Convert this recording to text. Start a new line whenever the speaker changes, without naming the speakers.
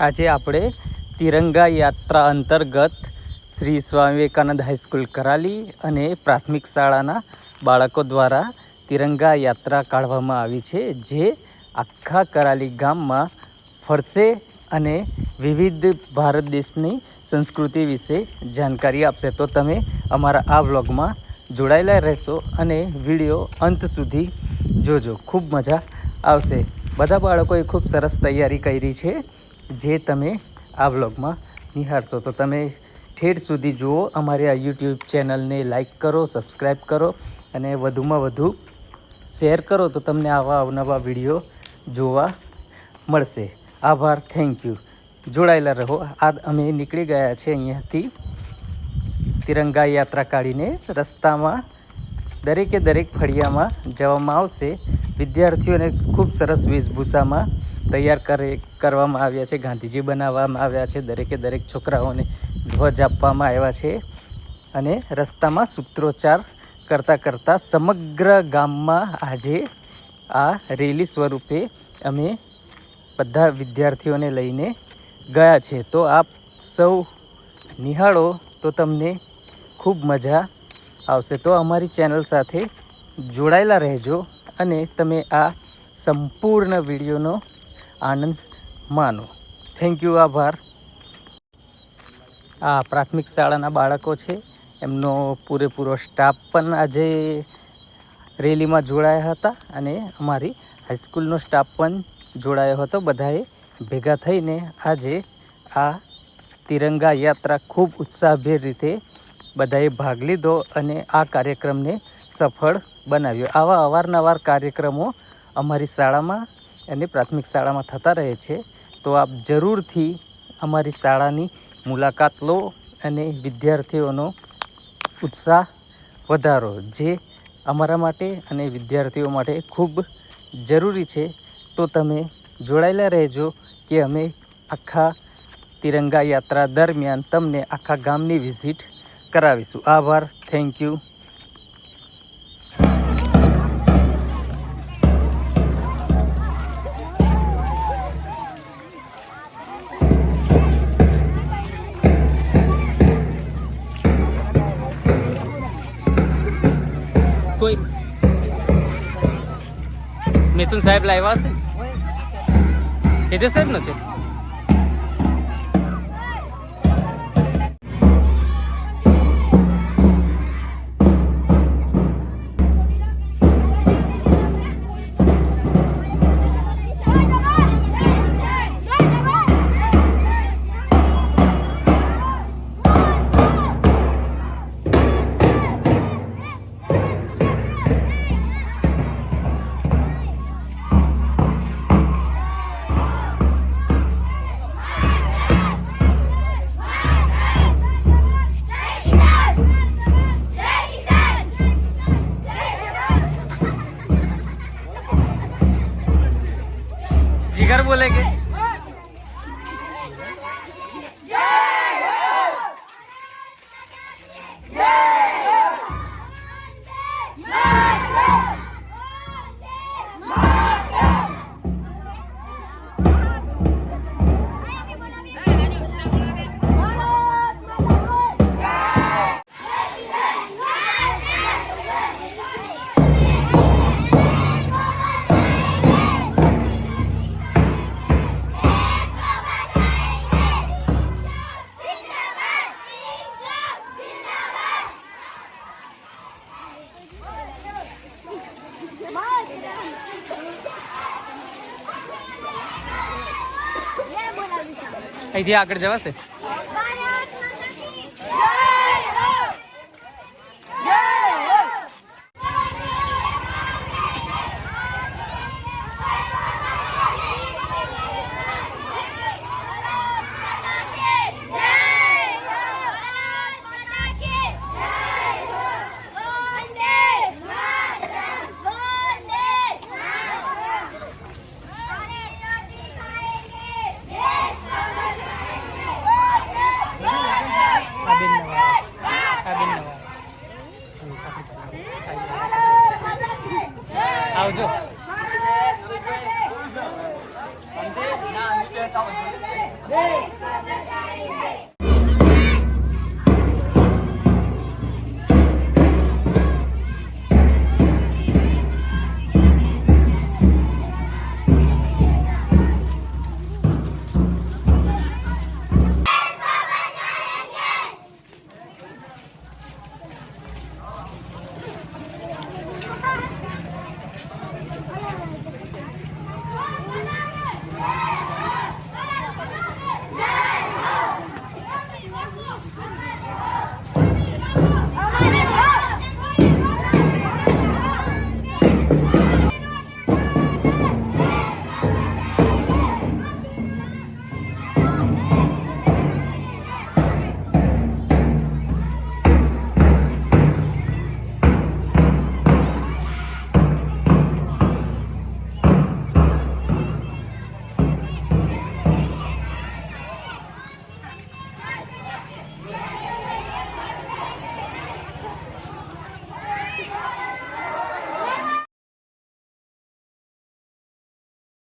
આજે આપણે તિરંગા યાત્રા અંતર્ગત શ્રી સ્વામી વિવેકાનંદ હાઈસ્કૂલ કરાલી અને પ્રાથમિક શાળાના બાળકો દ્વારા તિરંગા યાત્રા કાઢવામાં આવી છે, જે આખા કરાલી ગામમાં ફરશે અને વિવિધ ભારત દેશની સંસ્કૃતિ વિશે જાણકારી આપશે. તો તમે અમારા આ વ્લોગમાં જોડાયેલા રહેશો અને વિડીયો અંત સુધી જોજો, ખૂબ મજા આવશે. બધા બાળકોએ ખૂબ સરસ તૈયારી કરી છે, જે તમે આ વ્લોગમાં નિહાળશો. તો તમે ઠેઠ સુધી જુઓ. અમારી આ યુટ્યુબ ચેનલને લાઈક કરો, સબસ્ક્રાઈબ કરો અને વધુમાં વધુ શેર કરો, તો તમને આવા અવનવા વિડીયો જોવા મળશે. આભાર, થેન્ક યુ. જોડાયેલા રહો. આ અમે નીકળી ગયા છે અહીંયાથી તિરંગા યાત્રા કાઢીને. રસ્તામાં દરેકે દરેક ફળિયામાં જવામાં આવશે. વિદ્યાર્થીઓને ખૂબ સરસ વેશભૂષામાં તૈયાર કરવામાં આવ્યા છે, ગાંધીજી બનાવવામાં આવ્યા છે. દરેકે દરેક છોકરાઓને ધ્વજ આપવામાં આવ્યા છે અને રસ્તામાં સૂત્રોચ્ચાર કરતાં સમગ્ર ગામમાં આજે આ રેલી સ્વરૂપે અમે બધા વિદ્યાર્થીઓને લઈને ગયા છે. તો આપ સૌ નિહાળો તો તમને ખૂબ મજા આવશે. તો અમારી ચેનલ સાથે જોડાયેલા રહેજો અને તમે આ સંપૂર્ણ વિડીયોનો આનંદ માનો. થેન્ક યુ, આભાર. આ પ્રાથમિક શાળાના બાળકો છે, એમનો પૂરેપૂરો સ્ટાફ પણ આજે રેલીમાં જોડાયા હતા અને અમારી હાઈસ્કૂલનો સ્ટાફ પણ જોડાયો હતો. બધાએ ભેગા થઈને આજે આ તિરંગા યાત્રા ખૂબ ઉત્સાહભેર રીતે બધાએ ભાગ લીધો અને આ કાર્યક્રમને સફળ બનાવ્યો. આવા અવારનવાર કાર્યક્રમો અમારી શાળામાં અને પ્રાથમિક શાળામાં થતા રહે છે. તો આપ જરૂરથી અમારી શાળાની મુલાકાત લો અને વિદ્યાર્થીઓનો ઉત્સાહ વધારો, જે અમારા માટે અને વિદ્યાર્થીઓ માટે ખૂબ જરૂરી છે. તો તમે જોડાયેલા રહેજો કે અમે આખા તિરંગા યાત્રા દરમિયાન તમને આખા ગામની વિઝિટ કરાવીશું. આભાર, થેન્ક યુ. કોઈ મિથુન સાહેબ લાવ્યા છે, હિતેશ સાહેબનો છે. जिगर बोलेंगे. અહીંથી આગળ જવાશે. આવજો.
દેશ